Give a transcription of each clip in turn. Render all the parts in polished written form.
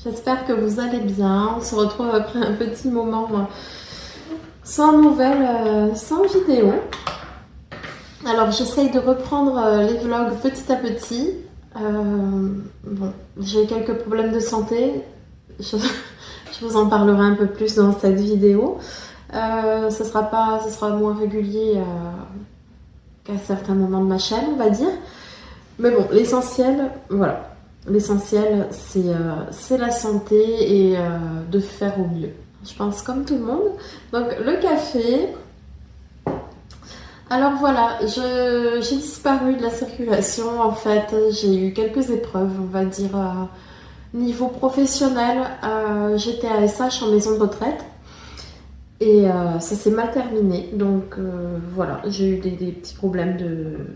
J'espère que vous allez bien. On se retrouve après un petit moment sans nouvelles, sans vidéo. Alors j'essaye de reprendre les vlogs petit à petit. Bon, j'ai quelques problèmes de santé. Je vous en parlerai un peu plus dans cette vidéo. Ce sera moins régulier qu'à certains moments de ma chaîne, on va dire. Mais bon, l'essentiel, voilà. L'essentiel, c'est la santé et de faire au mieux. Je pense comme tout le monde. Donc, le café. Alors voilà, j'ai disparu de la circulation. En fait, j'ai eu quelques épreuves, on va dire, niveau professionnel. J'étais à SH en maison de retraite. Et ça s'est mal terminé. Donc, voilà, j'ai eu des petits problèmes de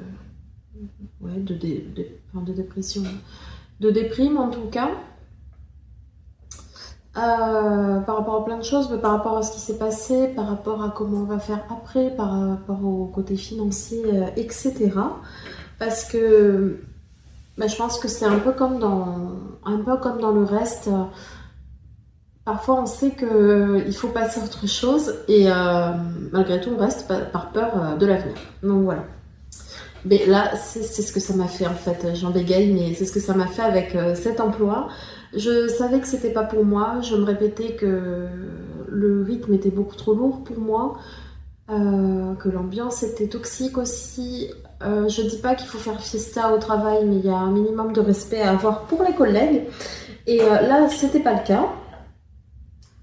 dépression. De déprime en tout cas, par rapport à plein de choses, mais par rapport à ce qui s'est passé, par rapport à comment on va faire après, par rapport au côté financier, etc. Parce que je pense que c'est un peu comme dans le reste. Parfois on sait qu'il faut passer à autre chose et malgré tout on reste par peur de l'avenir. Donc voilà. Mais là, c'est ce que ça m'a fait en fait. J'en bégaye, mais c'est ce que ça m'a fait avec cet emploi. Je savais que c'était pas pour moi. Je me répétais que le rythme était beaucoup trop lourd pour moi, que l'ambiance était toxique aussi. Je dis pas qu'il faut faire fiesta au travail, mais il y a un minimum de respect à avoir pour les collègues. Et là, c'était pas le cas.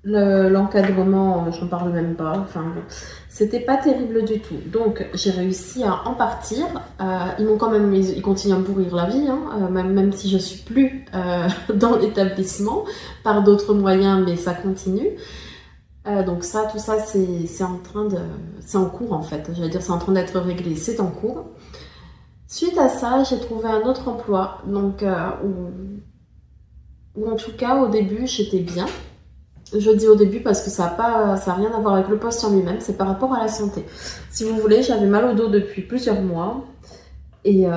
L'encadrement, je n'en parle même pas. Enfin, c'était pas terrible du tout. Donc, j'ai réussi à en partir. Ils continuent à me pourrir la vie, hein, même si je suis plus dans l'établissement par d'autres moyens, mais ça continue. Donc tout ça, c'est en cours en fait. J'allais dire, c'est en train d'être réglé. C'est en cours. Suite à ça, j'ai trouvé un autre emploi. Donc, où en tout cas, au début, j'étais bien. Je dis au début parce que ça a rien à voir avec le poste en lui-même, c'est par rapport à la santé. Si vous voulez, j'avais mal au dos depuis plusieurs mois et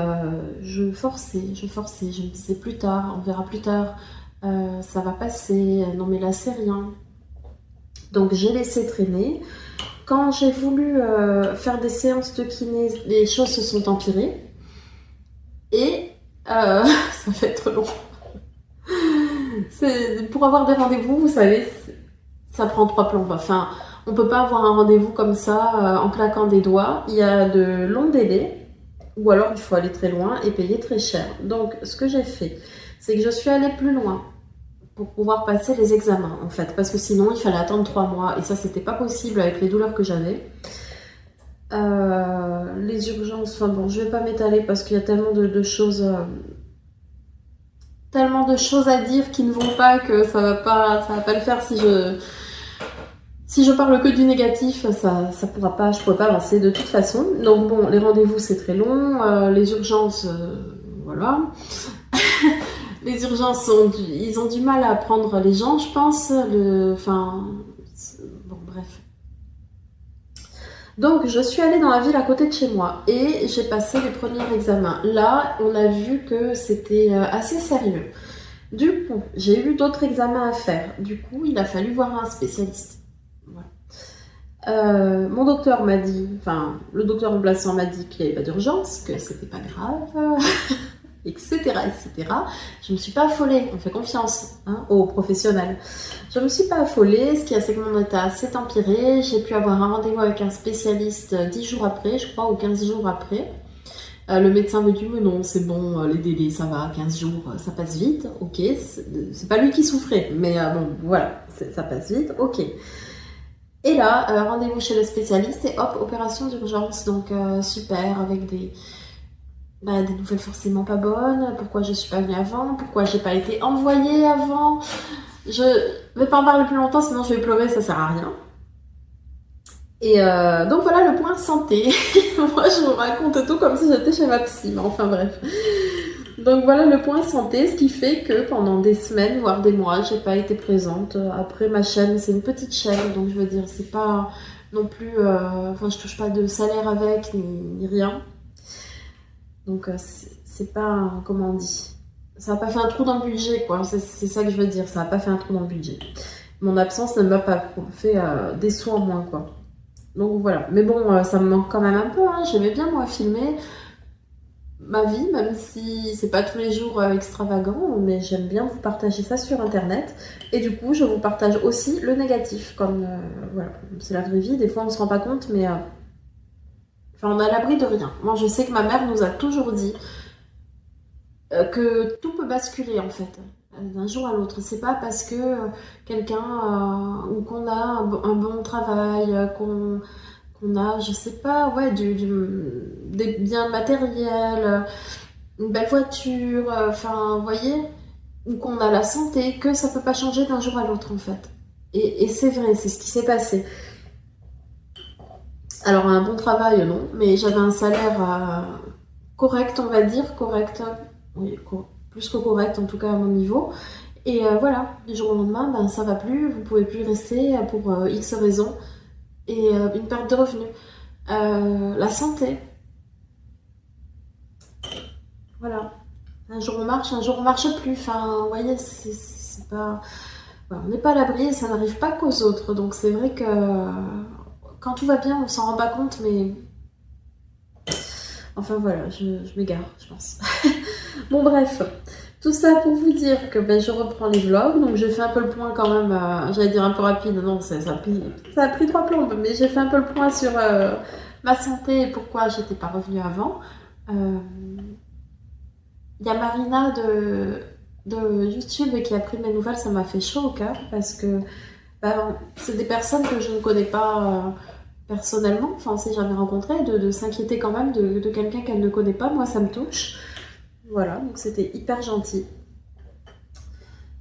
je forçais, je me disais plus tard, on verra plus tard, ça va passer, non mais là c'est rien. Donc j'ai laissé traîner. Quand j'ai voulu faire des séances de kiné, les choses se sont empirées et ça va être long. Pour avoir des rendez-vous, vous savez, ça prend 3 plombes. Enfin, on peut pas avoir un rendez-vous comme ça en claquant des doigts. Il y a de longs délais, ou alors il faut aller très loin et payer très cher. Donc, ce que j'ai fait, c'est que je suis allée plus loin pour pouvoir passer les examens, en fait, parce que sinon, il fallait attendre 3 mois et ça, c'était pas possible avec les douleurs que j'avais. Les urgences, enfin bon, je vais pas m'étaler parce qu'il y a tellement de choses. Tellement de choses à dire qui ne vont pas que ça va pas le faire si je parle que du négatif, ça pourra pas, je pourrais pas avancer de toute façon. Donc bon, les rendez-vous c'est très long, les urgences, voilà. Les urgences ils ont du mal à prendre les gens, je pense. Bon bref. Donc je suis allée dans la ville à côté de chez moi et j'ai passé les premiers examens. Là, on a vu que c'était assez sérieux. Du coup, j'ai eu d'autres examens à faire. Du coup, il a fallu voir un spécialiste. Voilà. Mon docteur m'a dit, enfin, le docteur remplaçant m'a dit qu'il n'y avait pas d'urgence, que c'était pas grave, etc., etc. Je me suis pas affolée, on fait confiance aux professionnels. Je me suis pas affolée, ce qui a fait que mon état s'est empiré. J'ai pu avoir un rendez-vous avec un spécialiste 10 jours après, je crois, ou 15 jours après. Le médecin me dit, mais non, c'est bon, les délais, ça va, 15 jours, ça passe vite, ok. C'est pas lui qui souffrait, mais bon, voilà, ça passe vite, ok. Et là, rendez-vous chez le spécialiste et hop, opération d'urgence, donc super, avec des nouvelles forcément pas bonnes, pourquoi je suis pas venue avant, pourquoi j'ai pas été envoyée avant. Je vais pas en parler plus longtemps, sinon je vais pleurer, ça sert à rien. Et donc voilà le point santé. Moi je vous raconte tout comme si j'étais chez ma psy, mais enfin bref. Donc voilà le point santé, ce qui fait que pendant des semaines, voire des mois, j'ai pas été présente. Après ma chaîne, c'est une petite chaîne, donc je veux dire, c'est pas non plus... Enfin, je touche pas de salaire avec, ni rien. Donc c'est pas... comment on dit ça n'a pas fait un trou dans le budget, quoi. C'est ça que je veux dire, ça n'a pas fait un trou dans le budget. Mon absence ne m'a pas fait des sous en moins, quoi. Donc voilà. Mais bon, ça me manque quand même un peu, hein. J'aimais bien, moi, filmer ma vie, même si c'est pas tous les jours extravagant, mais j'aime bien vous partager ça sur internet. Et du coup, je vous partage aussi le négatif, comme voilà, c'est la vraie vie, des fois on se rend pas compte, mais enfin, on est à l'abri de rien. Moi, je sais que ma mère nous a toujours dit que tout peut basculer en fait, d'un jour à l'autre. C'est pas parce que quelqu'un ou qu'on a un bon travail, qu'on a, je sais pas, ouais, des biens matériels, une belle voiture, enfin, vous voyez, ou qu'on a la santé, que ça peut pas changer d'un jour à l'autre en fait. Et c'est vrai, c'est ce qui s'est passé. Alors un bon travail, non, mais j'avais un salaire correct, on va dire, correct, oui, plus que correct en tout cas à mon niveau. Et voilà, du jour au lendemain, ben, ça va plus, vous pouvez plus y rester pour X raisons. Et une perte de revenus. La santé, voilà. Un jour on marche, un jour on marche plus. Enfin, vous voyez, c'est pas... Voilà, on n'est pas à l'abri et ça n'arrive pas qu'aux autres. Donc c'est vrai que quand tout va bien, on s'en rend pas compte, mais... Enfin voilà, je m'égare, je pense. Bon bref, tout ça pour vous dire que ben, je reprends les vlogs, donc j'ai fait un peu le point quand même, j'allais dire un peu rapide, non, ça a pris 3 plombes, mais j'ai fait un peu le point sur ma santé et pourquoi j'étais pas revenue avant. Il y a Marina de YouTube qui a pris mes nouvelles, ça m'a fait chaud au cœur parce que ben, c'est des personnes que je ne connais pas personnellement, enfin on s'est jamais rencontré, de s'inquiéter quand même de quelqu'un qu'elle ne connaît pas, moi ça me touche. Voilà, donc c'était hyper gentil.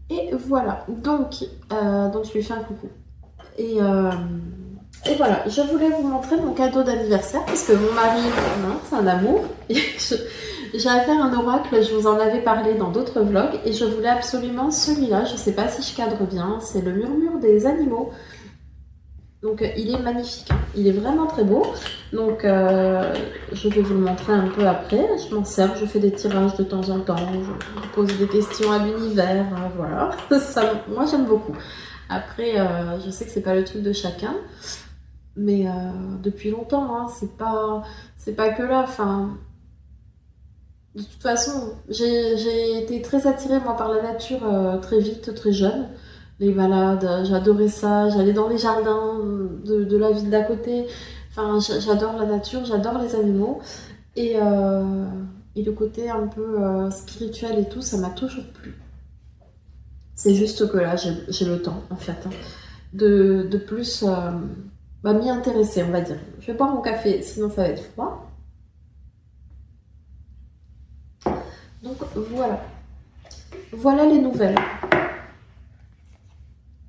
Et voilà, donc je lui fais un coucou. Et voilà, je voulais vous montrer mon cadeau d'anniversaire parce que mon mari, non, c'est un amour. J'ai affaire à un oracle, je vous en avais parlé dans d'autres vlogs et je voulais absolument celui-là. Je ne sais pas si je cadre bien, c'est le murmure des animaux. Donc il est magnifique, hein. Il est vraiment très beau. Donc je vais vous le montrer un peu après. Je m'en sers, je fais des tirages de temps en temps, je pose des questions à l'univers, voilà. Ça, moi j'aime beaucoup. Après, je sais que c'est pas le truc de chacun, mais depuis longtemps, hein, c'est pas que là. Enfin, de toute façon, j'ai été très attirée moi par la nature très vite, très jeune. Les balades, j'adorais ça. J'allais dans les jardins de la ville d'à côté. Enfin, j'adore la nature, j'adore les animaux. Et, et le côté un peu spirituel et tout, ça m'a toujours plu. C'est juste que là, j'ai le temps, en fait, hein, de plus m'y intéresser, on va dire. Je vais boire mon café, sinon ça va être froid. Donc voilà. Voilà les nouvelles.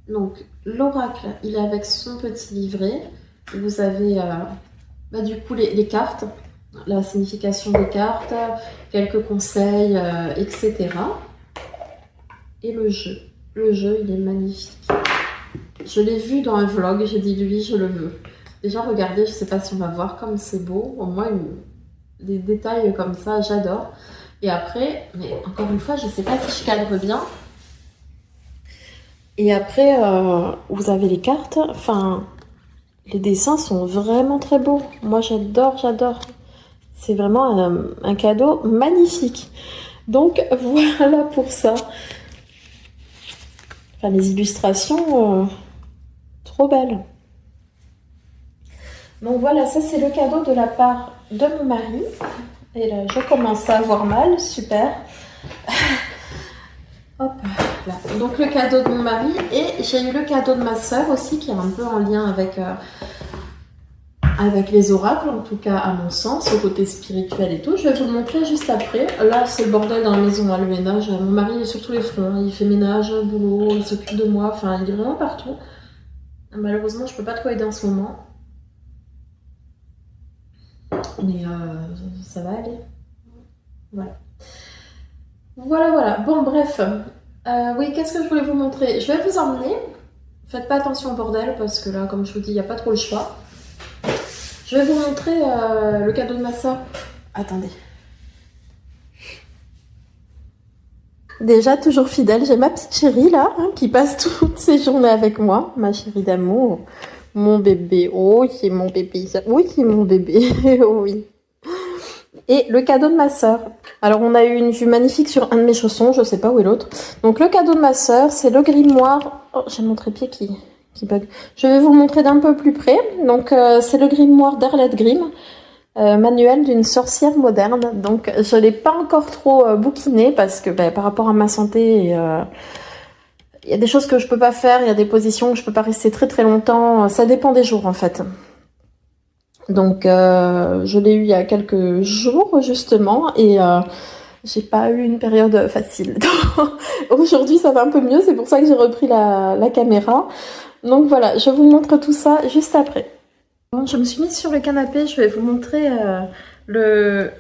Donc l'oracle, il est avec son petit livret. Vous avez du coup les cartes, la signification des cartes, quelques conseils, etc. Et le jeu. Le jeu, il est magnifique. Je l'ai vu dans un vlog, j'ai dit lui, je le veux. Déjà, regardez, je sais pas si on va voir comme c'est beau. Au moins, des détails comme ça, j'adore. Et après, mais encore une fois, je sais pas si je cadre bien. Et après, vous avez les cartes. Enfin, les dessins sont vraiment très beaux. Moi, j'adore, j'adore. C'est vraiment un cadeau magnifique. Donc, voilà pour ça. Enfin, les illustrations, trop belles. Donc voilà, ça c'est le cadeau de la part de mon mari. Et là, je commence à avoir mal, super. Hop là. Donc le cadeau de mon mari et j'ai eu le cadeau de ma soeur aussi qui est un peu en lien avec les oracles, en tout cas à mon sens, au côté spirituel et tout. Je vais vous le montrer juste après. Là, c'est le bordel dans la maison, hein, le ménage. Mon mari est sur tous les fronts. Il fait ménage, boulot, il s'occupe de moi. Enfin, il est vraiment partout. Malheureusement, je peux pas trop aider en ce moment. Mais ça va aller. Voilà. Voilà, voilà. Bon, bref. Oui, qu'est-ce que je voulais vous montrer? Je vais vous emmener. Faites pas attention au bordel parce que là, comme je vous dis, il n'y a pas trop le choix. Je vais vous montrer le cadeau de ma soeur. Attendez. Déjà, toujours fidèle, j'ai ma petite chérie là, hein, qui passe toutes ses journées avec moi, ma chérie d'amour, mon bébé, oh c'est mon bébé, oui c'est mon bébé, oh oui. Et le cadeau de ma sœur. Alors on a eu une vue magnifique sur un de mes chaussons, je sais pas où est l'autre. Donc le cadeau de ma sœur, c'est le grimoire, oh j'ai mon trépied qui bug. Je vais vous le montrer d'un peu plus près. Donc c'est le grimoire d'Arlette Grimm. Manuel d'une sorcière moderne. Donc je l'ai pas encore trop bouquiné parce que par rapport à ma santé, il y a des choses que je peux pas faire, il y a des positions que je peux pas rester très très longtemps. Ça dépend des jours en fait. Donc je l'ai eu il y a quelques jours justement et j'ai pas eu une période facile. Aujourd'hui ça va un peu mieux, c'est pour ça que j'ai repris la caméra. Donc voilà, je vous montre tout ça juste après. Bon, je me suis mise sur le canapé, je vais vous montrer le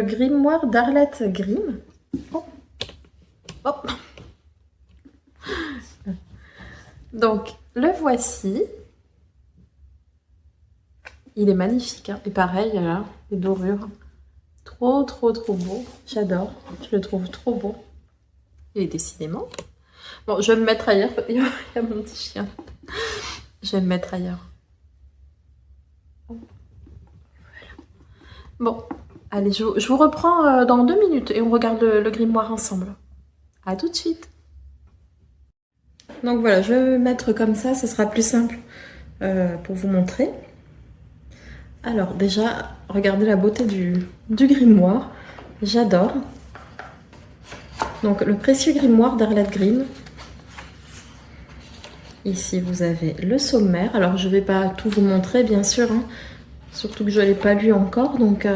grimoire d'Arlette Grimm. Oh. Oh. Donc, le voici. Il est magnifique, hein. Et pareil, là, les dorures. Trop, trop, trop beau. J'adore. Je le trouve trop beau. Et décidément. Bon, je vais me mettre ailleurs. Il y a mon petit chien. Je vais me mettre ailleurs. Bon, allez, je vous reprends dans 2 minutes et on regarde le grimoire ensemble. À tout de suite. Donc voilà, je vais me mettre comme ça sera plus simple pour vous montrer. Alors déjà, regardez la beauté du grimoire. J'adore. Donc le précieux grimoire d'Arlette Grimm. Ici, vous avez le sommaire. Alors, je ne vais pas tout vous montrer, bien sûr, hein. Surtout que je ne l'ai pas lu encore. Donc,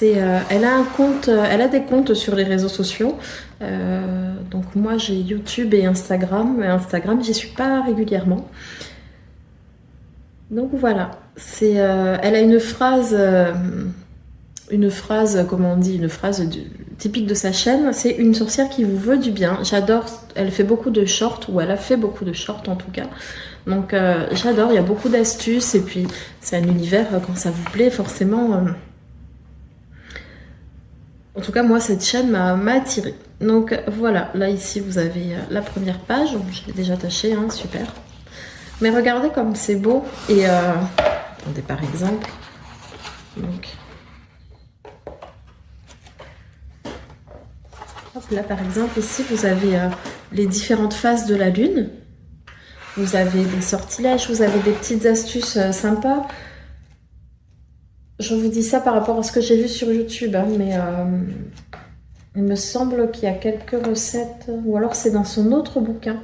elle a un compte, elle a des comptes sur les réseaux sociaux. Donc, moi, j'ai YouTube et Instagram. Mais Instagram, j'y suis pas régulièrement. Donc, voilà. Elle a une phrase, comment on dit, une phrase typique de sa chaîne, c'est une sorcière qui vous veut du bien. J'adore, elle fait beaucoup de shorts, ou elle a fait beaucoup de shorts en tout cas. Donc j'adore, il y a beaucoup d'astuces, et puis c'est un univers, quand ça vous plaît, forcément. En tout cas, moi, cette chaîne m'a attirée. Donc voilà, là ici, vous avez la première page, je l'ai déjà tachée, hein, super. Mais regardez comme c'est beau, et attendez, par exemple, donc... Là, par exemple, ici, vous avez les différentes phases de la lune. Vous avez des sortilèges, vous avez des petites astuces sympas. Je vous dis ça par rapport à ce que j'ai vu sur YouTube, hein, mais il me semble qu'il y a quelques recettes, ou alors c'est dans son autre bouquin.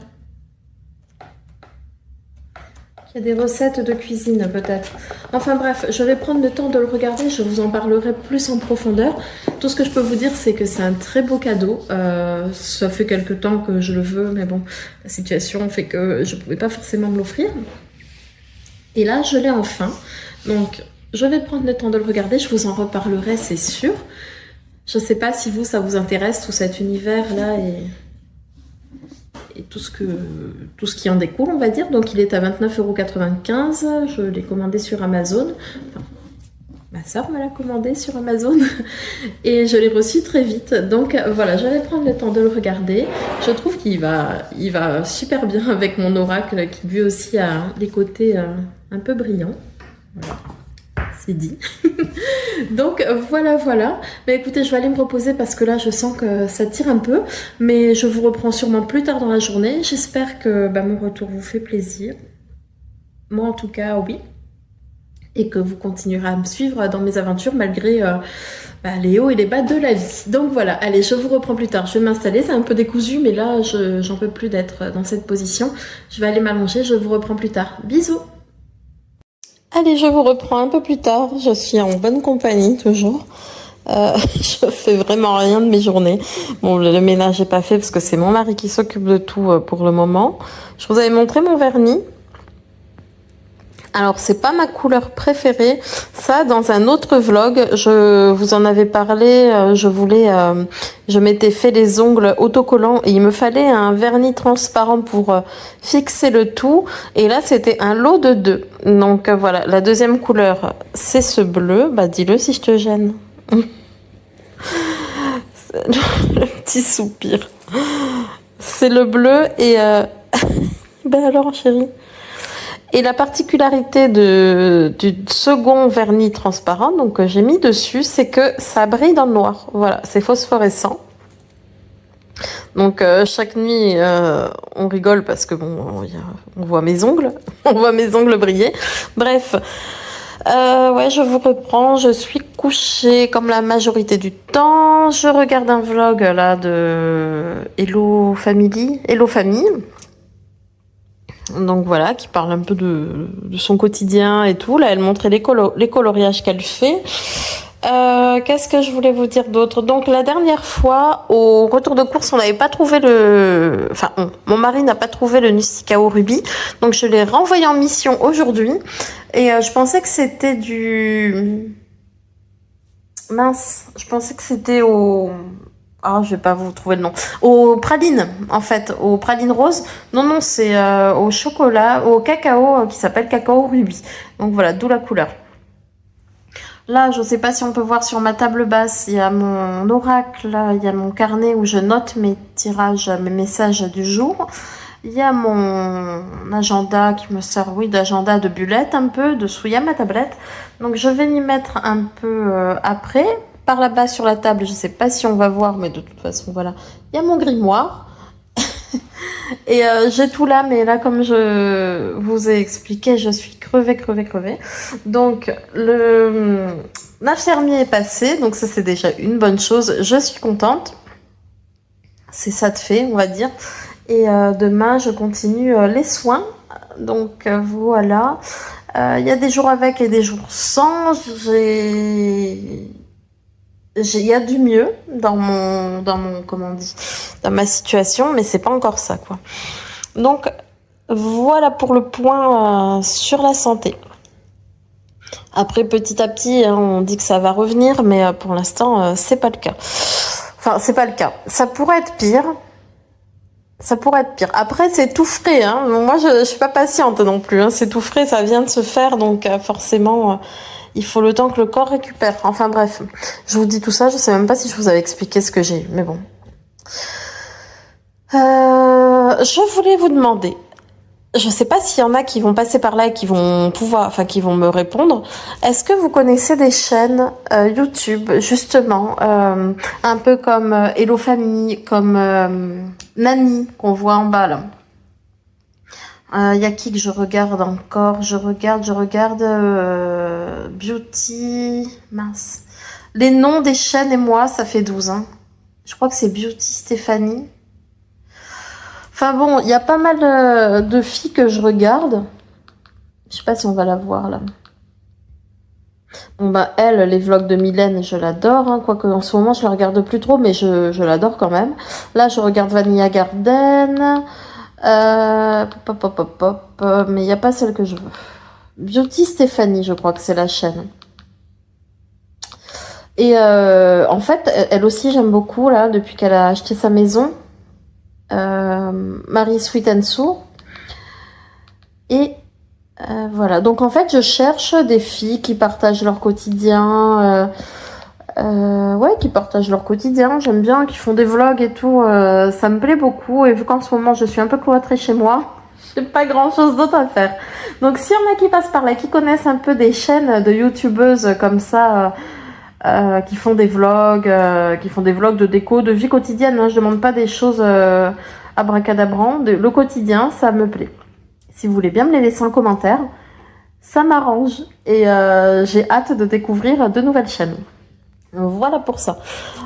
Il y a des recettes de cuisine peut-être. Enfin bref, je vais prendre le temps de le regarder, je vous en parlerai plus en profondeur. Tout ce que je peux vous dire, c'est que c'est un très beau cadeau. Ça fait quelques temps que je le veux, mais bon, la situation fait que je ne pouvais pas forcément me l'offrir. Et là, je l'ai enfin. Donc, je vais prendre le temps de le regarder, je vous en reparlerai, c'est sûr. Je ne sais pas si vous, ça vous intéresse, tout cet univers-là et tout ce qui en découle, on va dire. Donc il est à 29,95 €. Je l'ai commandé sur Amazon. Enfin, ma soeur me l'a commandé sur Amazon et je l'ai reçu très vite. Donc voilà, je vais prendre le temps de le regarder. Je trouve qu'il va super bien avec mon oracle qui lui aussi a les côtés un peu brillants. Voilà. C'est dit. Donc voilà. Mais écoutez, je vais aller me reposer parce que là je sens que ça tire un peu. Mais je vous reprends sûrement plus tard dans la journée. J'espère que mon retour vous fait plaisir. Moi en tout cas, oui. Et que vous continuerez à me suivre dans mes aventures malgré les hauts et les bas de la vie. Donc voilà, allez, je vous reprends plus tard. Je vais m'installer, c'est un peu décousu, mais là j'en peux plus d'être dans cette position. Je vais aller m'allonger, je vous reprends plus tard. Bisous. Allez, je vous reprends un peu plus tard. Je suis en bonne compagnie, toujours. Je fais vraiment rien de mes journées. Bon, le ménage n'est pas fait parce que c'est mon mari qui s'occupe de tout pour le moment. Je vous avais montré mon vernis. Alors, c'est pas ma couleur préférée. Ça, dans un autre vlog, je vous en avais parlé. Je m'étais fait les ongles autocollants et il me fallait un vernis transparent pour fixer le tout. Et là, c'était un lot de 2. Donc voilà, la deuxième couleur, c'est ce bleu. Bah, dis-le si je te gêne. Le petit soupir. C'est le bleu et... ben alors, chérie. Et la particularité du second vernis transparent, donc que j'ai mis dessus, c'est que ça brille dans le noir. Voilà, c'est phosphorescent. Donc chaque nuit, on rigole parce que bon, on voit mes ongles, on voit mes ongles briller. Bref, ouais, je vous reprends. Je suis couchée comme la majorité du temps. Je regarde un vlog là de Hello Family, Hello Famille. Donc voilà, qui parle un peu de son quotidien et tout. Là, elle montrait les coloriages qu'elle fait. Qu'est-ce que je voulais vous dire d'autre? Donc la dernière fois, au retour de course, on n'avait pas trouvé mon mari n'a pas trouvé le Nusticao Ruby, donc je l'ai renvoyé en mission aujourd'hui. Et je pensais que c'était je pensais que c'était je vais pas vous trouver le nom. Aux pralines, en fait, aux pralines roses. Non, c'est au chocolat, au cacao qui s'appelle Cacao Ruby. Donc voilà, d'où la couleur. Là, je ne sais pas si on peut voir sur ma table basse, il y a mon oracle, là, il y a mon carnet où je note mes tirages, mes messages du jour. Il y a mon agenda qui me sert, d'agenda de bullettes un peu, dessous, il y a ma tablette. Donc, je vais m'y mettre un peu après. Par là-bas sur la table, je ne sais pas si on va voir, mais de toute façon, voilà. Il y a mon grimoire. Et j'ai tout là, mais là, comme je vous ai expliqué, je suis crevée. Donc, l'infirmier est passé, donc ça, c'est déjà une bonne chose. Je suis contente. C'est ça de fait, on va dire. Et demain, je continue les soins. Donc, voilà. Il y a des jours avec et des jours sans. Il y a du mieux dans ma situation, mais c'est pas encore ça, quoi. Donc, voilà pour le point sur la santé. Après, petit à petit, on dit que ça va revenir, mais pour l'instant, c'est pas le cas. Enfin, c'est pas le cas. Ça pourrait être pire. Après, c'est tout frais, hein. Moi, je suis pas patiente non plus, hein. C'est tout frais, ça vient de se faire, donc forcément... il faut le temps que le corps récupère. Enfin bref, je vous dis tout ça, je sais même pas si je vous avais expliqué ce que j'ai, mais bon. Je voulais vous demander, je sais pas s'il y en a qui vont passer par là et qui vont qui vont me répondre. Est-ce que vous connaissez des chaînes YouTube, justement, un peu comme Hello Famille, comme Nani, qu'on voit en bas là? Y a qui que je regarde encore? Je regarde Beauty... Mince. Les noms des chaînes et moi, ça fait 12 ans. Je crois que c'est Beauty Stéphanie. Enfin bon, il y a pas mal de filles que je regarde. Je sais pas si on va la voir là. Bon elle, les vlogs de Mylène, je l'adore. Hein, quoique en ce moment, je la regarde plus trop, mais je l'adore quand même. Là, je regarde Vanilla Garden... mais il n'y a pas celle que je veux. Beauty Stéphanie, je crois que c'est la chaîne. Et en fait, elle aussi, j'aime beaucoup, là, depuis qu'elle a acheté sa maison. Marie Sweet and Sour. Et voilà. Donc, en fait, je cherche des filles qui partagent leur quotidien. Qui partagent leur quotidien, j'aime bien, qui font des vlogs et tout, ça me plaît beaucoup. Et vu qu'en ce moment je suis un peu cloîtrée chez moi, j'ai pas grand chose d'autre à faire. Donc s'il y en a qui passent par là, qui connaissent un peu des chaînes de youtubeuses comme ça, qui font des vlogs de déco, de vie quotidienne, hein, je demande pas des choses abracadabran, le quotidien, ça me plaît. Si vous voulez bien me les laisser en commentaire, ça m'arrange. Et j'ai hâte de découvrir de nouvelles chaînes. Voilà pour ça.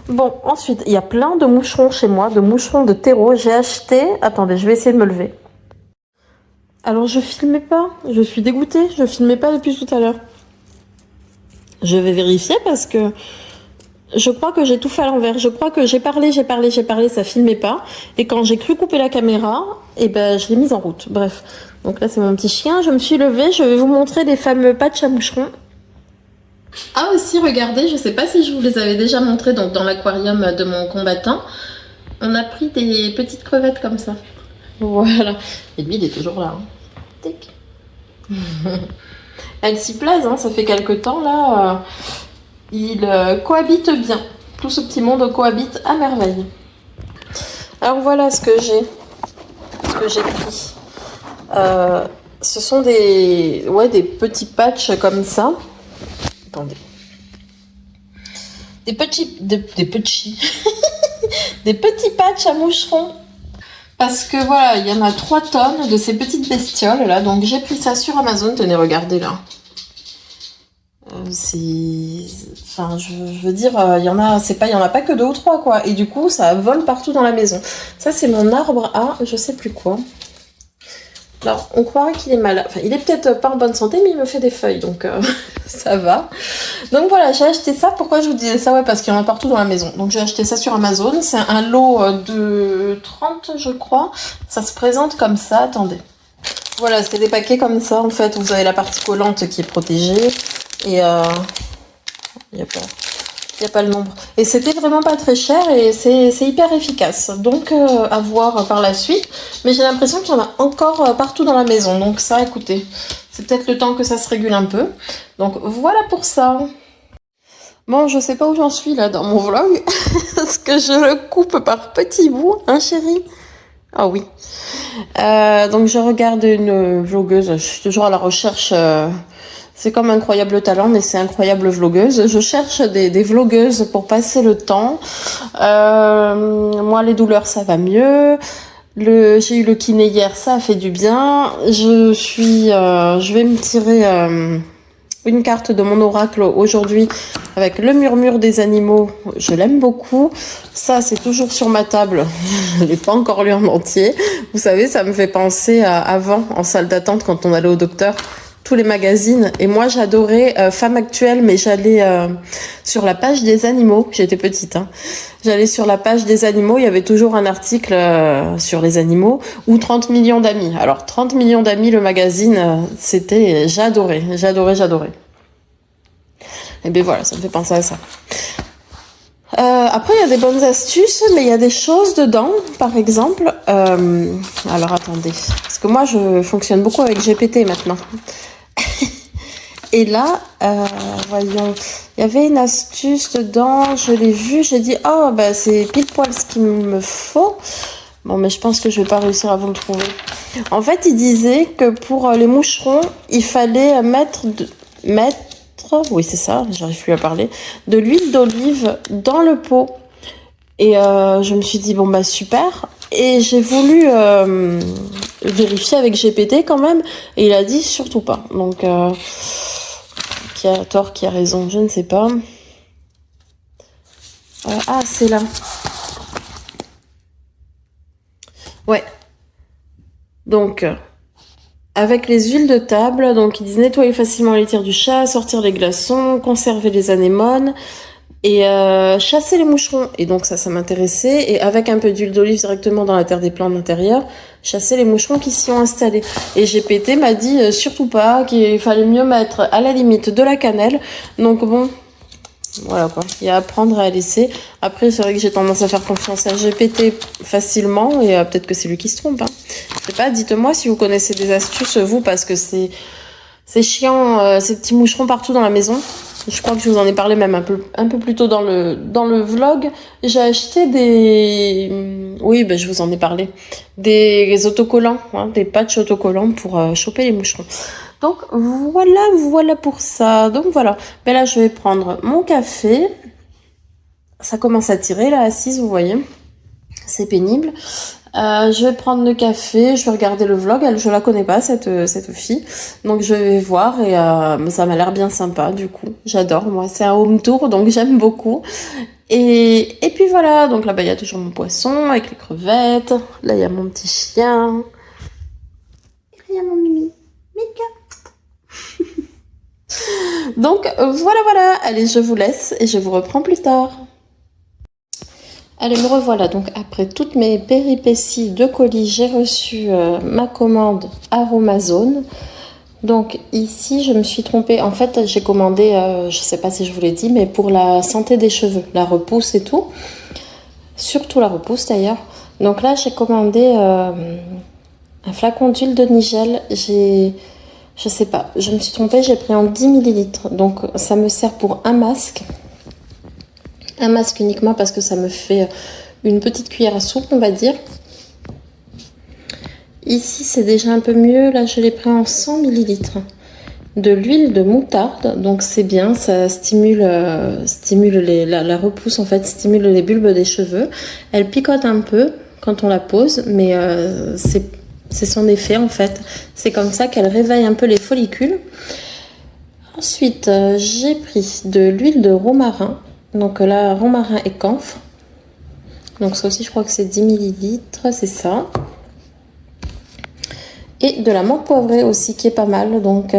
Bon, ensuite, il y a plein de moucherons chez moi, de moucherons de terreau. J'ai acheté... Attendez, je vais essayer de me lever. Alors, je filmais pas. Je suis dégoûtée. Je filmais pas depuis tout à l'heure. Je vais vérifier parce que je crois que j'ai tout fait à l'envers. Je crois que j'ai parlé, ça filmait pas. Et quand j'ai cru couper la caméra, je l'ai mise en route. Bref. Donc là, c'est mon petit chien. Je me suis levée. Je vais vous montrer les fameux patchs à moucherons. Ah aussi, regardez, je sais pas si je vous les avais déjà montrés, donc dans l'aquarium de mon combattant, on a pris des petites crevettes comme ça. Voilà. Et lui, il est toujours là. Hein. Tic. Elles s'y plaisent, hein, ça fait quelques temps là. Ils cohabitent bien. tout ce petit monde cohabite à merveille. Alors voilà ce que j'ai pris. Ce sont des petits patchs comme ça. Attendez. Des petits des petits patchs à moucherons. Parce que voilà, il y en a 3 tonnes de ces petites bestioles là. Donc j'ai pris ça sur Amazon. Tenez, regardez là. Enfin, je veux dire, il y en a pas que 2 ou 3 quoi. Et du coup, ça vole partout dans la maison. Ça, c'est mon arbre à, je sais plus quoi. Alors, on croirait qu'il est malade. Enfin, il est peut-être pas en bonne santé, mais il me fait des feuilles, donc ça va. Donc voilà, j'ai acheté ça. Pourquoi je vous disais ça? Ouais, parce qu'il y en a partout dans la maison. Donc j'ai acheté ça sur Amazon. C'est un lot de 30, je crois. Ça se présente comme ça. Attendez. Voilà, c'est des paquets comme ça. En fait, vous avez la partie collante qui est protégée. Et il n'y a pas le nombre. Et c'était vraiment pas très cher et c'est hyper efficace. Donc à voir par la suite. Mais j'ai l'impression qu'il y en a encore partout dans la maison. Donc ça, écoutez, c'est peut-être le temps que ça se régule un peu. Donc voilà pour ça. Bon, je sais pas où j'en suis là dans mon vlog. Parce que je le coupe par petits bouts, hein chérie? Ah oui. Donc je regarde une vlogueuse. Je suis toujours à la recherche... C'est comme Incroyable Talent, mais c'est Incroyable Vlogueuse. Je cherche des vlogueuses pour passer le temps. Moi, les douleurs, ça va mieux. J'ai eu le kiné hier, ça a fait du bien. Je vais me tirer une carte de mon oracle aujourd'hui avec le murmure des animaux. Je l'aime beaucoup. Ça, c'est toujours sur ma table. Je l'ai pas encore lu en entier. Vous savez, ça me fait penser à avant, en salle d'attente, quand on allait au docteur. Tous les magazines, et moi j'adorais Femme Actuelle, mais j'allais sur la page des animaux. J'étais petite, hein. J'allais sur la page des animaux, il y avait toujours un article sur les animaux, ou 30 millions d'amis. Alors 30 millions d'amis, le magazine, j'adorais. Et bien voilà, ça me fait penser à ça. Après, il y a des bonnes astuces, mais il y a des choses dedans, par exemple. Alors attendez, parce que moi je fonctionne beaucoup avec GPT maintenant. Et là, voyons, il y avait une astuce dedans, je l'ai vue, j'ai dit, oh, bah, c'est pile poil ce qu'il me faut. Bon, mais je pense que je vais pas réussir à vous le trouver. En fait, il disait que pour les moucherons, il fallait mettre, oui, c'est ça, j'arrive plus à parler, de l'huile d'olive dans le pot. Et je me suis dit, bon, bah, super. Et j'ai voulu vérifier avec GPT quand même, et il a dit surtout pas. Donc, qui a tort, qui a raison, je ne sais pas. Ah, c'est là. Ouais. Donc, avec les huiles de table, donc ils disent nettoyer facilement les tirs du chat, sortir les glaçons, conserver les anémones et chasser les moucherons. Et donc ça m'intéressait. Et avec un peu d'huile d'olive directement dans la terre des plantes d'intérieur, chasser les moucherons qui s'y ont installés. Et GPT m'a dit surtout pas, qu'il fallait mieux mettre à la limite de la cannelle. Donc bon, voilà quoi, il y a à prendre et à laisser. Après, c'est vrai que j'ai tendance à faire confiance à GPT facilement et peut-être que c'est lui qui se trompe. Hein. Je sais pas, dites-moi si vous connaissez des astuces, vous, parce que c'est chiant, ces petits moucherons partout dans la maison. Je crois que je vous en ai parlé même un peu plus tôt dans le vlog. J'ai acheté oui, ben je vous en ai parlé. Des autocollants, hein, des patchs autocollants pour choper les moucherons. Donc voilà pour ça. Donc voilà. Mais là, je vais prendre mon café. Ça commence à tirer là, assise, vous voyez. C'est pénible. Je vais prendre le café, je vais regarder le vlog. Je la connais pas, cette fille. Donc je vais voir et ça m'a l'air bien sympa du coup. J'adore, moi. C'est un home tour, donc j'aime beaucoup. Et puis voilà, donc là-bas il y a toujours mon poisson avec les crevettes. Là il y a mon petit chien. Et là il y a mon mimi. Mika. Donc voilà. Allez, je vous laisse et je vous reprends plus tard. Allez, me revoilà. Donc après toutes mes péripéties de colis, j'ai reçu ma commande Aromazone. Donc ici, je me suis trompée. En fait, j'ai commandé, je sais pas si je vous l'ai dit, mais pour la santé des cheveux, la repousse et tout. Surtout la repousse d'ailleurs. Donc là, j'ai commandé un flacon d'huile de Nigel. Je sais pas, je me suis trompée, j'ai pris en 10 ml. Donc ça me sert pour un masque. un masque uniquement parce que ça me fait une petite cuillère à soupe, on va dire. Ici, c'est déjà un peu mieux. Là, je l'ai pris en 100 ml de l'huile de moutarde. Donc, c'est bien. Ça stimule, la repousse, en fait, stimule les bulbes des cheveux. Elle picote un peu quand on la pose, mais c'est son effet, en fait. C'est comme ça qu'elle réveille un peu les follicules. Ensuite, j'ai pris de l'huile de romarin. Donc là, romarin et camphre. Donc ça aussi, je crois que c'est 10 ml. C'est ça. Et de la menthe poivrée aussi qui est pas mal, donc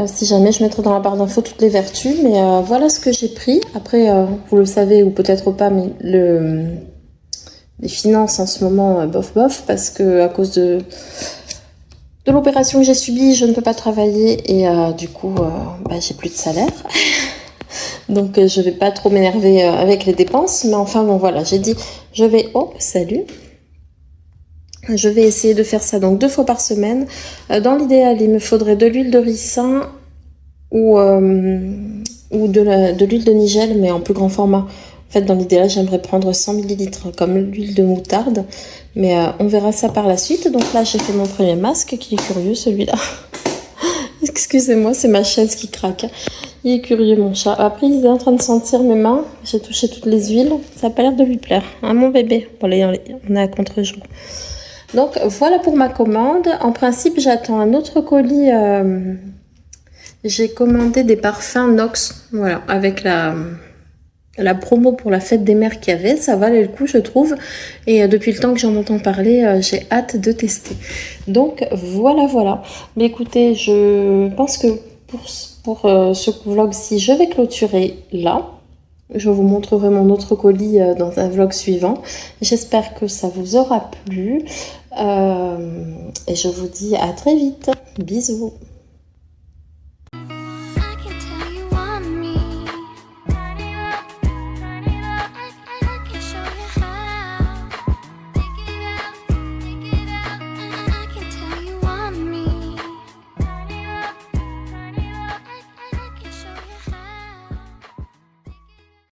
si jamais je mettrai dans la barre d'infos toutes les vertus, mais voilà ce que j'ai pris. Après vous le savez ou peut-être pas, mais les finances en ce moment bof bof, parce que à cause de l'opération que j'ai subie, je ne peux pas travailler et du coup j'ai plus de salaire. Donc je vais pas trop m'énerver avec les dépenses, mais enfin bon voilà, j'ai dit je vais, oh salut, je vais essayer de faire ça donc 2 fois par semaine. Dans l'idéal, il me faudrait de l'huile de ricin ou de l'huile de nigel, mais en plus grand format. En fait, dans l'idéal, j'aimerais prendre 100 ml comme l'huile de moutarde, mais on verra ça par la suite. Donc là, j'ai fait mon premier masque, qui est curieux celui-là. Excusez-moi, c'est ma chaise qui craque. Il est curieux, mon chat. Après, il est en train de sentir mes mains. J'ai touché toutes les huiles. Ça n'a pas l'air de lui plaire. Hein, mon bébé? Bon, là, on est à contre-jour. Donc voilà pour ma commande. En principe, j'attends un autre colis. J'ai commandé des parfums Nox, voilà, avec la promo pour la fête des mères qu'il y avait. Ça valait le coup, je trouve. Et depuis le temps que j'en entends parler, j'ai hâte de tester. Donc voilà. Mais écoutez, je pense que pour ce vlog-ci, je vais clôturer là. Je vous montrerai mon autre colis dans un vlog suivant. J'espère que ça vous aura plu. Et je vous dis à très vite. Bisous.